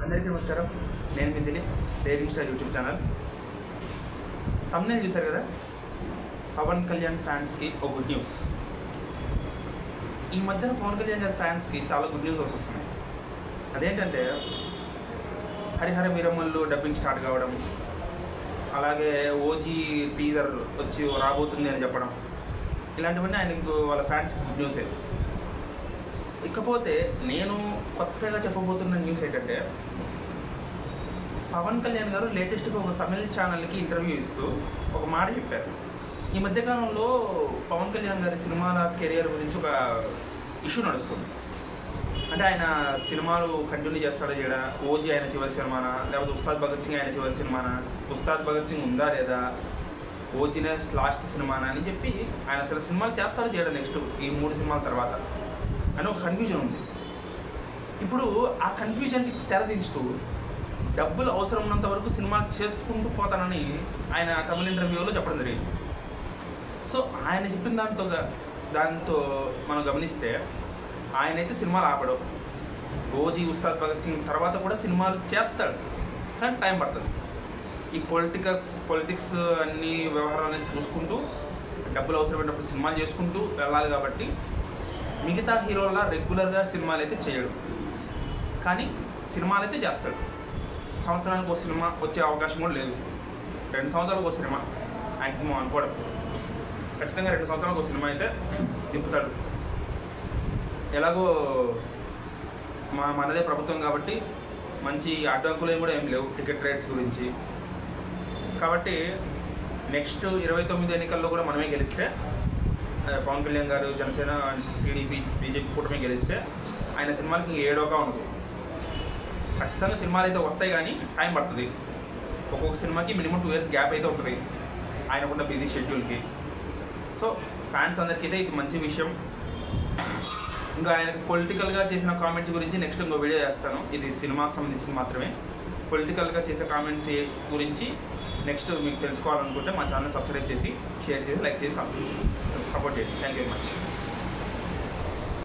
అందరికీ నమస్కారం. నేను మీ Dilip, daring star YouTube channel. Thumbnail చూశారు కదా, పవన్ కళ్యాణ్ ఫ్యాన్స్కి ఒక గుడ్ న్యూస్. ఈ మధ్యన పవన్ కళ్యాణ్ గారి ఫ్యాన్స్కి చాలా గుడ్ న్యూస్ వస్తున్నాయి. అదేంటంటే హరిహర వీరమ్మలు డబ్బింగ్ స్టార్ట్ కావడం, అలాగే ఓజీ టీజర్ వచ్చి రాబోతుంది అని చెప్పడం, ఇలాంటివన్నీ ఆయనకు వాళ్ళ ఫ్యాన్స్కి గుడ్ న్యూసే. ఇకపోతే నేను కొత్తగా చెప్పబోతున్న న్యూస్ ఏంటంటే, పవన్ కళ్యాణ్ గారు లేటెస్ట్గా ఒక తమిళ ఛానల్కి ఇంటర్వ్యూ ఇస్తూ ఒక మాట చెప్పారు. ఈ మధ్యకాలంలో పవన్ కళ్యాణ్ గారి సినిమాల కెరియర్ గురించి ఒక ఇష్యూ నడుస్తుంది. అంటే ఆయన సినిమాలు కంటిన్యూ చేస్తాడా చేయడా, ఓజీ ఆయన చివరి సినిమానా, లేకపోతే ఉస్తాద్ భగత్ సింగ్ ఆయన చివరి సినిమానా, ఉస్తాద్ భగత్ సింగ్ ఉందా లేదా, ఓజీనే లాస్ట్ సినిమానా అని చెప్పి ఆయన అసలు సినిమాలు చేస్తాడా చేయడా నెక్స్ట్ ఈ 3 సినిమాల తర్వాత అని ఒక కన్ఫ్యూజన్ ఉంది. ఇప్పుడు ఆ కన్ఫ్యూజన్కి తెరదించుతూ డబ్బులు అవసరం ఉన్నంత వరకు సినిమాలు చేసుకుంటూ పోతానని ఆయన తమిళ ఇంటర్వ్యూలో చెప్పడం జరిగింది. సో ఆయన చెప్పిన దాంతో మనం గమనిస్తే ఆయనైతే సినిమాలు ఆపడు. ఓజీ ఉస్తాద్ భగత్ సింగ్ తర్వాత కూడా సినిమాలు చేస్తాడు, కానీ టైం పడుతుంది. ఈ పొలిటిక్స్ అన్ని వ్యవహారాలను చూసుకుంటూ డబ్బులు అవసరమైనప్పుడు సినిమాలు చేసుకుంటూ వెళ్ళాలి. కాబట్టి మిగతా హీరోల రెగ్యులర్గా సినిమాలు అయితే చేయడు, కానీ సినిమాలు అయితే చేస్తాడు. సంవత్సరానికి ఒక సినిమా వచ్చే అవకాశం కూడా లేదు. 2 సంవత్సరాలకు ఒక సినిమా మ్యాక్సిమం అనుకోవడం. ఖచ్చితంగా 2 సంవత్సరాలకు ఒక సినిమా అయితే దింపుతాడు. ఎలాగో మనదే ప్రభుత్వం కాబట్టి మంచి అడ్డంకులు కూడా ఏం లేవు టికెట్ రేట్స్ గురించి. కాబట్టి నెక్స్ట్ 29 ఎన్నికల్లో కూడా మనమే గెలిస్తే, పవన్ కళ్యాణ్ గారు జనసేన, టీడీపీ, బీజేపీ కూటమి గెలిస్తే ఆయన సినిమాలకి 7గా ఉండదు. ఖచ్చితంగా సినిమాలు అయితే వస్తాయి, కానీ టైం పడుతుంది. ఒక్కొక్క సినిమాకి మినిమం 2 years గ్యాప్ అయితే ఉంటుంది ఆయనకున్న బిజీ షెడ్యూల్కి. సో ఫ్యాన్స్ అందరికైతే ఇది మంచి విషయం. ఇంకా ఆయనకు పొలిటికల్గా చేసిన కామెంట్స్ గురించి నెక్స్ట్ ఇంకో వీడియో చేస్తాను. ఇది సినిమాకి సంబంధించింది మాత్రమే. పొలిటికల్గా చేసే కామెంట్స్ గురించి నెక్స్ట్ మీకు తెలుసుకోవాలనుకుంటే మా ఛానల్ సబ్స్క్రైబ్ చేసి, షేర్ చేసి, లైక్ చేసి సపోర్ట్ చేయండి. Thank you very much.